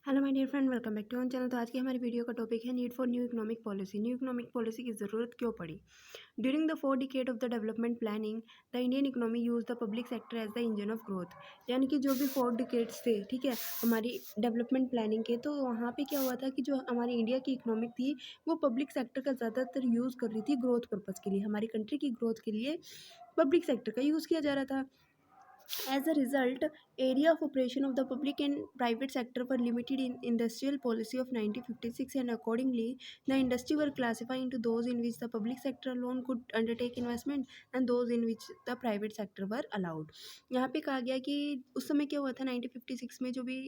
Hello my dear friend, welcome back to on channel. तो आज की हमारी वीडियो का टॉपिक है need for new economic policy. New economic policy की ज़रूरत क्यों पड़ी? During the 4 decade of the development planning the Indian economy use the public sector as the engine of growth. यानी कि जो भी 4 डिकेड्स थे, ठीक है, हमारी डेवलपमेंट प्लानिंग के, तो वहाँ पे क्या हुआ था कि जो हमारी इंडिया की इकोनॉमिक थी वो पब्लिक सेक्टर का ज़्यादातर यूज़ कर रही थी ग्रोथ पर्पज़ के लिए। हमारी कंट्री की ग्रोथ के लिए पब्लिक सेक्टर का यूज़ किया जा रहा था। As a result, area of operation of the public and private sector were limited in industrial policy of 1956, and accordingly, the industry were classified into those in which the public sector alone could undertake investment and those in which the private sector were allowed. यहाँ पे कहा गया कि उस समय क्या हुआ था 1956 में जो भी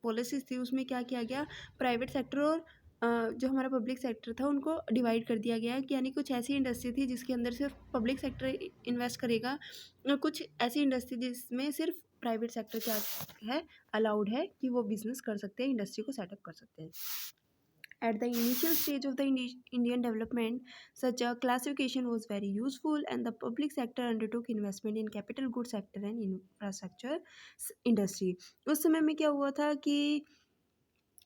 पॉलिसीज थी उसमें क्या किया गया, प्राइवेट सेक्टर और जो हमारा पब्लिक सेक्टर था उनको डिवाइड कर दिया गया है कि यानी कुछ ऐसी इंडस्ट्री थी जिसके अंदर सिर्फ पब्लिक सेक्टर इन्वेस्ट करेगा और कुछ ऐसी इंडस्ट्री जिसमें सिर्फ प्राइवेट सेक्टर क्या है, अलाउड है कि वो बिजनेस कर सकते हैं, इंडस्ट्री को सेटअप कर सकते हैं। At the initial stage of the Indian development, such a classification was very useful, and the public sector undertook investment in capital goods sector and infrastructure industry. उस समय में क्या हुआ था कि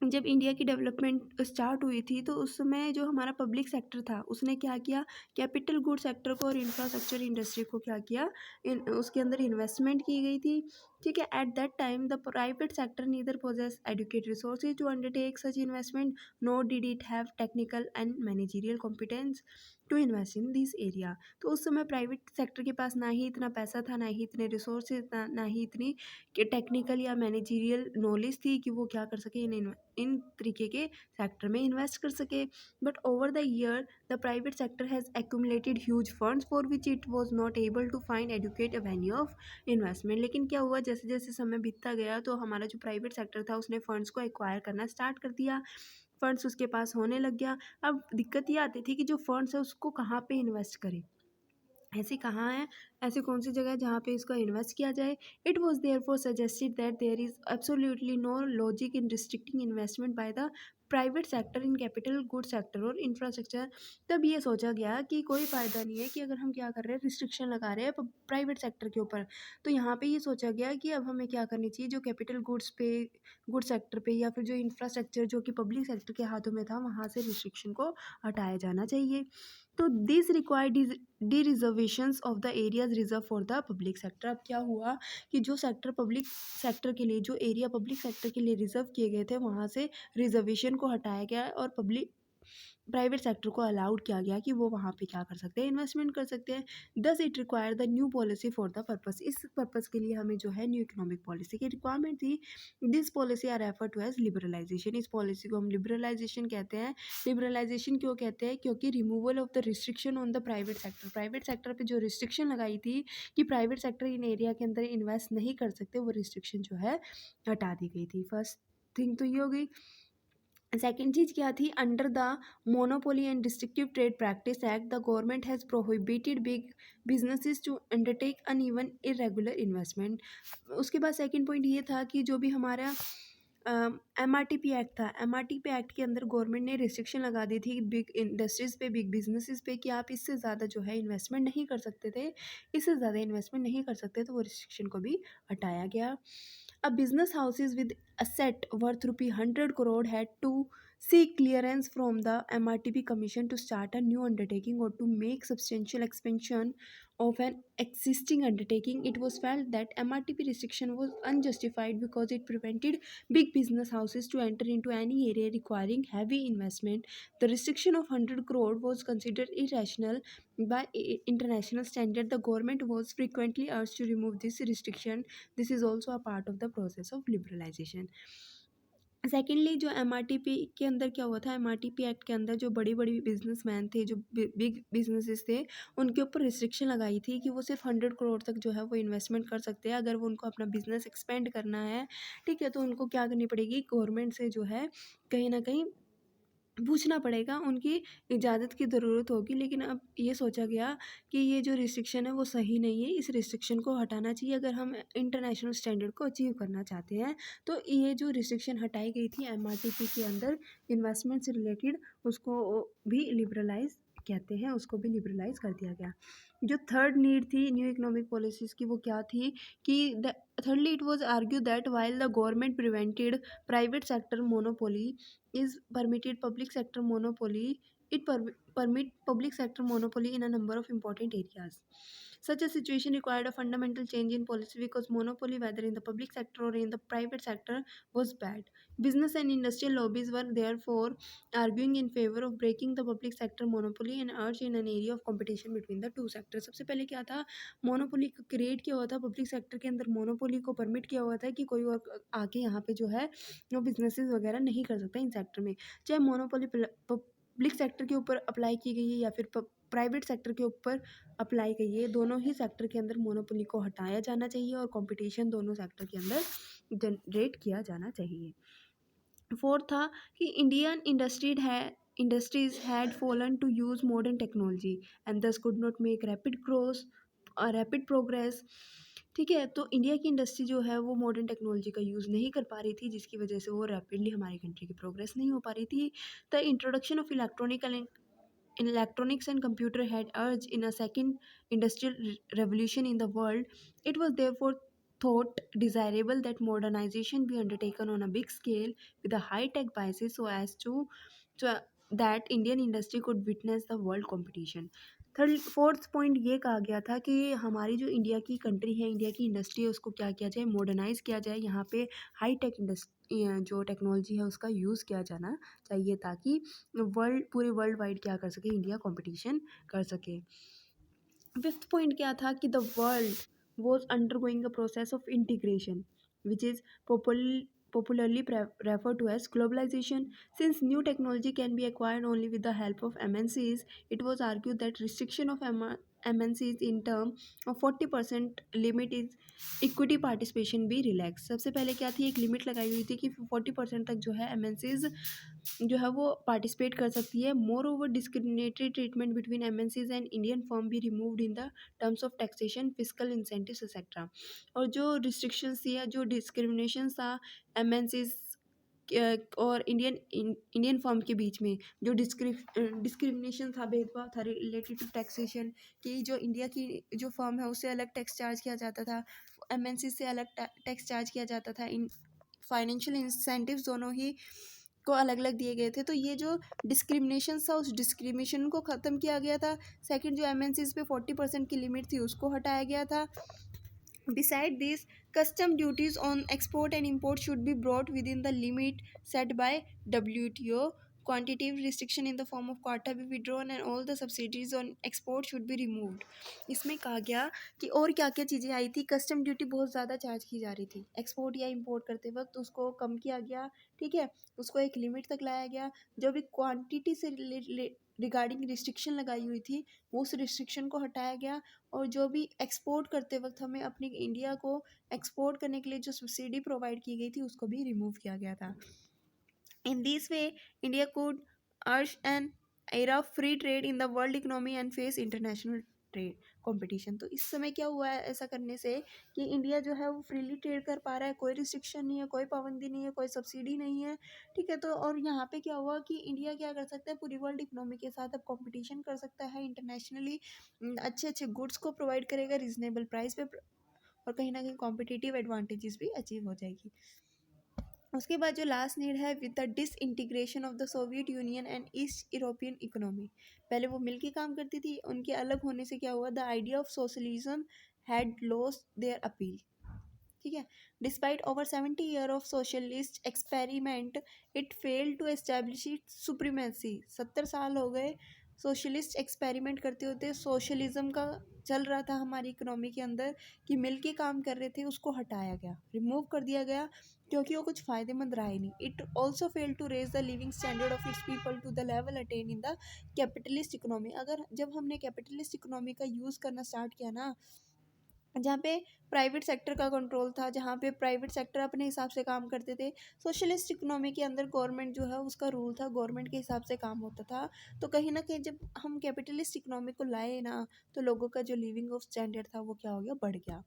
जब इंडिया की डेवलपमेंट स्टार्ट हुई थी तो उस समय जो हमारा पब्लिक सेक्टर था उसने क्या किया, कैपिटल गुड सेक्टर को और इंफ्रास्ट्रक्चर इंडस्ट्री को क्या किया, उसके अंदर इन्वेस्टमेंट की गई थी। ठीक है, at that time the private sector neither possess adequate resources to undertake such investment nor did it have technical and managerial competence to invest in this area. तो उस समय प्राइवेट सेक्टर के पास ना ही इतना पैसा था, ना ही इतने रिसोर्सेज, ना ही इतनी टेक्निकल या मैनेजरियल नॉलेज थी कि वो क्या कर सके, इन तरीके के सेक्टर में इन्वेस्ट कर सके। But over the year the private sector has accumulated huge funds for which it was not able to find adequate avenue of investment. लेकिन क्या हुआ, जैसे जैसे समय बीतता गया तो हमारा जो प्राइवेट सेक्टर था उसने फंड्स को एक्वायर करना स्टार्ट कर दिया, फंड्स उसके पास होने लग गया। अब दिक्कत ये आती थी कि जो फंड्स है उसको कहाँ पे इन्वेस्ट करें, ऐसी कहाँ है, ऐसी कौन सी जगह है जहाँ पे इसको इन्वेस्ट किया जाए। It was therefore suggested that there is absolutely no logic in restricting investment by the private sector in capital good sector और इंफ्रास्ट्रक्चर। तब ये सोचा गया कि कोई फ़ायदा नहीं है कि अगर हम क्या कर रहे हैं, रिस्ट्रिक्शन लगा रहे हैं प्राइवेट सेक्टर के ऊपर। तो यहाँ पे ये सोचा गया कि अब हमें क्या करनी चाहिए, जो कैपिटल गुड्स पे, गुड सेक्टर पे या फिर जो इंफ्रास्ट्रक्चर जो कि पब्लिक सेक्टर के हाथों में था वहाँ से रिस्ट्रिक्शन को हटाया जाना चाहिए। तो this required D reservations of the areas reserve for the public sector. अब क्या हुआ कि जो सेक्टर पब्लिक सेक्टर के लिए, जो एरिया पब्लिक सेक्टर के लिए रिजर्व किए गए थे वहाँ से रिजर्वेशन को हटाया गया और पब्लिक प्राइवेट सेक्टर को अलाउड किया गया कि वो वहाँ पे क्या कर सकते हैं, इन्वेस्टमेंट कर सकते हैं। दस it require the new policy for the purpose. इस पर्पस के लिए हमें जो है न्यू इकोनॉमिक पॉलिसी की रिक्वायरमेंट थी। This policy are refer to as liberalisation. इस पॉलिसी को हम लिबरलाइजेशन कहते हैं। लिबरलाइजेशन क्यों कहते हैं? क्योंकि removal of the restriction on the private sector. Private sector पे जो रिस्ट्रिक्शन लगाई थी कि प्राइवेट सेक्टर इन एरिया के अंदर इन्वेस्ट नहीं कर सकते, वो रिस्ट्रिक्शन जो है हटा दी गई थी। फर्स्ट थिंग तो ये हो गई। सेकेंड चीज़ क्या थी, under the monopoly and destructive trade practice act the government has prohibited big businesses to undertake uneven irregular investment. उसके बाद सेकेंड पॉइंट ये था कि जो भी हमारा MRTP एक्ट था, MRTP एक्ट के अंदर गवर्नमेंट ने रिस्ट्रिक्शन लगा दी थी बिग इंडस्ट्रीज़ पे, बिग बिजनेसेस पे कि आप इससे ज़्यादा जो है इन्वेस्टमेंट नहीं कर सकते थे, इससे ज़्यादा इन्वेस्टमेंट नहीं कर सकते, तो वो रिस्ट्रिक्शन को भी हटाया गया। A business houses with asset worth rupee 100 crore had to seek clearance from the MRTP Commission to start a new undertaking or to make substantial expansion of an existing undertaking. It was felt that MRTP restriction was unjustified because it prevented big business houses to enter into any area requiring heavy investment. The restriction of 100 crore was considered irrational by international standard. The government was frequently urged to remove this restriction. This is also a part of the process of liberalization. Secondly जो MRTP के अंदर क्या हुआ था, MRTP act के अंदर जो बड़ी बड़ी बिजनेसमैन थे, जो बिग बिजनेसेस थे, उनके ऊपर रिस्ट्रिक्शन लगाई थी कि वो सिर्फ 100 करोड़ तक जो है वो इन्वेस्टमेंट कर सकते हैं। अगर वो उनको अपना बिजनेस एक्सपेंड करना है, ठीक है, तो उनको क्या करनी पड़ेगी, गवर्नमेंट से जो है कहीं ना कहीं पूछना पड़ेगा, उनकी इजाज़त की ज़रूरत होगी। लेकिन अब ये सोचा गया कि ये जो रिस्ट्रिक्शन है वो सही नहीं है, इस रिस्ट्रिक्शन को हटाना चाहिए अगर हम इंटरनेशनल स्टैंडर्ड को अचीव करना चाहते हैं। तो ये जो रिस्ट्रिक्शन हटाई गई थी MRTP के अंदर इन्वेस्टमेंट से रिलेटेड, उसको भी लिबरलाइज कहते हैं उसको भी लिबरलाइज कर दिया गया। जो थर्ड नीड थी न्यू इकोनॉमिक पॉलिसीज़ की वो क्या थी कि thirdly it was argued that while the government prevented private sector monopoly is permitted public sector monopoly, it permit public sector monopoly in a number of important areas. Such a situation required a fundamental change in policy because monopoly, whether in the public sector or in the private sector, was bad. Business and industrial lobbies were therefore arguing in favor of breaking the public sector monopoly and urged in an area of competition between the two sectors. सबसे पहले क्या था, monopoly create किया हुआ था public sector के अंदर, monopoly को परमिट किया हुआ था कि कोई और आके यहाँ पे जो है वो बिजनेसेस वगैरह नहीं कर सकता इन सेक्टर में, चाहे मोनोपोली पब्लिक सेक्टर के ऊपर अप्लाई की गई है या फिर प्राइवेट सेक्टर के ऊपर अप्लाई की गई है। दोनों ही सेक्टर के अंदर मोनोपोली को हटाया जाना चाहिए और कंपटीशन दोनों सेक्टर के अंदर जनरेट किया जाना चाहिए। फोर्थ था कि Indian industries had fallen to use modern technology and thus could not make rapid progress। ठीक है, तो इंडिया की इंडस्ट्री जो है वो मॉडर्न टेक्नोलॉजी का यूज़ नहीं कर पा रही थी, जिसकी वजह से वो रैपिडली हमारी कंट्री की प्रोग्रेस नहीं हो पा रही थी। The introduction of electronics and computer had urged in a second industrial revolution in the world. It was therefore thought desirable that modernization be undertaken on a big scale with a high-tech basis so that Indian industry could witness the world competition। Fourth point ये कहा गया था कि हमारी जो India की country है, India की इंडस्ट्री है, उसको क्या किया जाए, मॉडर्नाइज किया जाए, यहाँ पे हाई टेक इंडस्ट्री जो टेक्नोलॉजी है उसका यूज़ किया जाना चाहिए ताकि पूरे वर्ल्ड वाइड क्या कर सके, इंडिया कंपटीशन कर सके। फिफ्थ पॉइंट क्या था कि the world was undergoing a process of integration which is popularly referred to as globalization. Since new technology can be acquired only with the help of MNCs, it was argued that restriction of MNCs in terms of 40% limit is equity participation भी relax. सबसे पहले क्या थी, एक limit लगाई हुई थी कि 40% तक जो है MNCs जो है वो पार्टिसिपेट कर सकती है। Moreover discriminatory treatment between MNCs and Indian firm भी removed in the terms of taxation, physical incentives etcetera. और जो रिस्ट्रिक्शंस थी या जो डिस्क्रिमिनेशन था MNCs और इंडियन फर्म के बीच में, जो डिस्क्रिमिनेशन था, भेदभाव था रिलेटेड टू टैक्सेशन, कि जो इंडिया की जो फर्म है उससे अलग टैक्स चार्ज किया जाता था, MNC से अलग टैक्स चार्ज किया जाता था, इन फाइनेंशियल इंसेंटिव्स दोनों ही को अलग अलग दिए गए थे। तो ये जो डिस्क्रिमिनेशन था उस डिस्क्रिमिनेशन को ख़त्म किया गया था। सेकंड, जो MNCs पे 40% की लिमिट थी उसको हटाया गया था। Beside this, custom duties on export and import should be brought within the limit set by WTO. Quantitative restriction in the form of quota be withdrawn and all the subsidies on export should be removed। इसमें कहा गया कि और क्या क्या चीज़ें आई थी। Custom duty बहुत ज़्यादा चार्ज की जा रही थी एक्सपोर्ट या इंपोर्ट करते वक्त, उसको कम किया गया, ठीक है, उसको एक लिमिट तक लाया गया। जो भी क्वांटिटी से रिगार्डिंग रिस्ट्रिक्शन लगाई हुई थी वो उस रिस्ट्रिक्शन को हटाया गया। और जो भी एक्सपोर्ट करते वक्त हमें अपनी इंडिया को एक्सपोर्ट करने के लिए जो सब्सिडी प्रोवाइड की गई थी उसको भी रिमूव किया गया था। In this way India could urge an era of free trade in the world economy and face international trade competition. तो इस समय क्या हुआ है ऐसा करने से कि इंडिया जो है वो फ्रीली ट्रेड कर पा रहा है, कोई रिस्ट्रिक्शन नहीं है, कोई पाबंदी नहीं है, कोई सब्सिडी नहीं है, ठीक है। तो और यहाँ पे क्या हुआ कि इंडिया क्या कर सकता है, पूरी वर्ल्ड इकोनॉमी के साथ अब कंपटीशन कर सकता है इंटरनेशनली, अच्छे अच्छे गुड्स को प्रोवाइड करेगा रीजनेबल प्राइस पे, और कहीं ना कहीं कॉम्पिटिटिव एडवांटेजेस भी अचीव हो जाएगी। उसके बाद जो लास्ट नीड है, with the disintegration of the Soviet union and east European economy. पहले वो मिलके काम करती थी, उनके अलग होने से क्या हुआ, the idea of socialism had lost their appeal, ठीक है। Despite over 70 year of socialist experiment it failed to establish it supremacy. 70 साल हो गए सोशलिस्ट एक्सपेरिमेंट करते होते, सोशलिज्म का चल रहा था हमारी इकोनॉमी के अंदर कि मिल के काम कर रहे थे, उसको हटाया गया, रिमूव कर दिया गया, क्योंकि वो कुछ फ़ायदेमंद रहा ही नहीं। It also fail to raise the living standard of its people to the level attain in the capitalist economy. अगर जब हमने कैपिटलिस्ट इकोनॉमी का यूज़ करना स्टार्ट किया ना, जहाँ पे प्राइवेट सेक्टर का कंट्रोल था, जहाँ पे प्राइवेट सेक्टर अपने हिसाब से काम करते थे, सोशलिस्ट इकोनॉमी के अंदर गवर्नमेंट जो है उसका रूल था, गवर्नमेंट के हिसाब से काम होता था। तो कहीं ना कहीं जब हम कैपिटलिस्ट इकोनॉमी को लाए ना, तो लोगों का जो लिविंग ऑफ स्टैंडर्ड था वो क्या हो गया, बढ़ गया।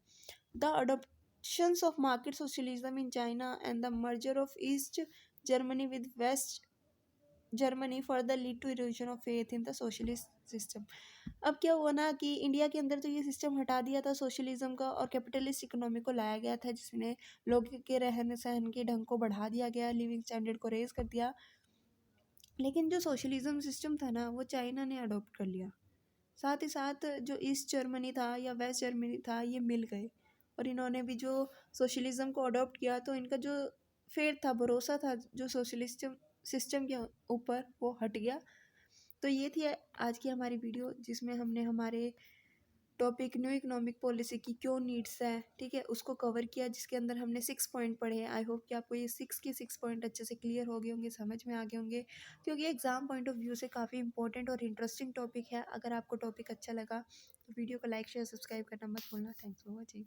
The adoptions of market socialism in China and the merger of East Germany with West Germany further lead to erosion of faith in the socialist system. अब क्या हुआ ना कि इंडिया के अंदर तो ये सिस्टम हटा दिया था सोशलिज्म का और कैपिटलिस्ट इकोनॉमी को लाया गया था, जिसने लोगों के रहन सहन के ढंग को बढ़ा दिया गया, लिविंग स्टैंडर्ड को रेज कर दिया। लेकिन जो सोशलिज्म सिस्टम था ना वो चाइना ने अडॉप्ट कर लिया। साथ ही साथ जो ईस्ट जर्मनी था या वेस्ट जर्मनी था ये मिल गए और इन्होंने भी जो सोशलिज्म को अडॉप्ट किया, तो इनका जो फेथ था, भरोसा था जो सोशलिस्ट सिस्टम के ऊपर, वो हट गया। तो ये थी आज की हमारी वीडियो, जिसमें हमने हमारे टॉपिक न्यू इकोनॉमिक पॉलिसी की क्यों नीड्स है, ठीक है, उसको कवर किया, जिसके अंदर हमने 6 पॉइंट पढ़े हैं। आई होप कि आपको ये 6 के 6 पॉइंट अच्छे से क्लियर हो गए होंगे, समझ में आ गए होंगे, क्योंकि एग्जाम पॉइंट ऑफ व्यू से काफ़ी इंपॉर्टेंट और इंटरेस्टिंग टॉपिक है। अगर आपको टॉपिक अच्छा लगा तो वीडियो को लाइक शेयर सब्सक्राइब करना मत भूलना। Thanks for watching.